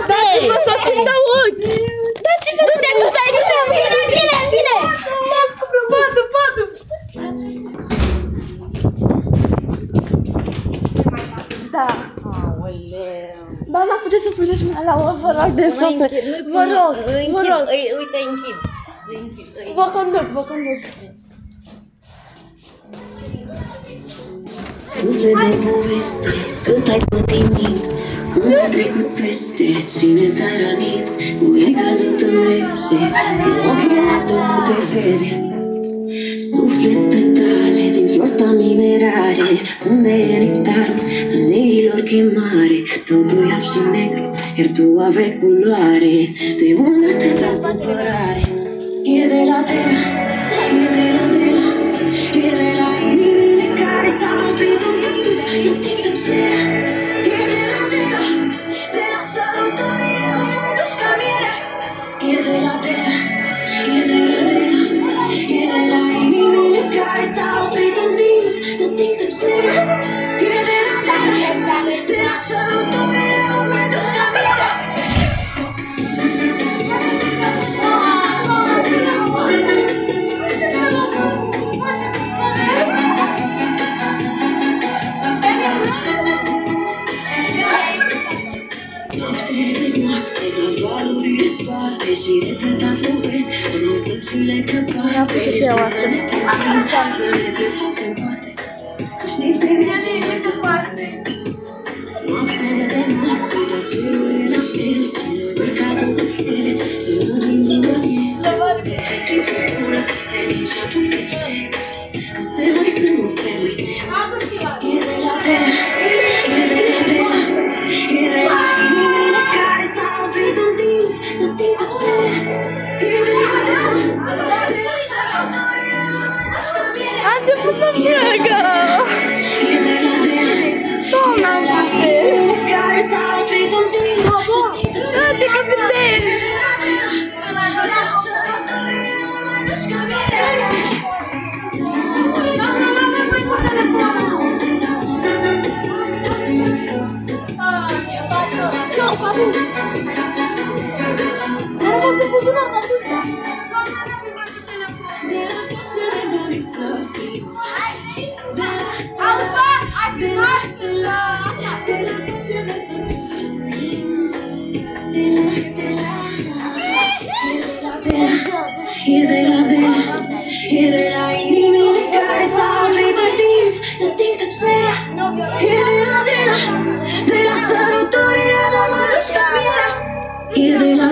Dați-vă să țin de ochi! Dați-vă! Du-te, vine! Poate! Da. Doamna, puteți să puneți mâna la o, vă rog de suflet. Vă rog. Uite, închid. Vă conduc. Suflet de poveste, cât ai pătimit, cum ai trecut peste, cine te-a rănit, cum ai căzut în rece, cu ochii altul nu te vede. Suflet petale din flosta minerare, unde e nectarul zeilor chemare, totul e alb și negru, iar tu aveai culoare, de unde atâta supărare. E de la tela, e de la inimile care s-au oprit un timp, să timp tăcerea. E de la tela, de la sărutorile omului duci ca mierea. E de la tela, e de la inimile care s-au oprit un timp, să timp tăcerea. E de la tela, de la sărutorile omului duci ca mierea. Și repetați povesti, în măsăciule crăpate, și să le prefacem poate, să știm ce merge mai departe. Noaptele de noapte, tot cerul e la fel, și noi ca două stele, și nu din el. Timp se pură, se nici apoi se cere, nu se mai frâng, nu se mai tem. E de la tela, e de la inimile care s-au oprit un timp, să timp tăcerea. A început să plângă! Doamna, adică vedeți! Nu pot să pun buzunar de atunci. E de la inimile care s-au oprit un timp, să timp tăcerea. E de la sărutorile omului duci ca mierea. E de la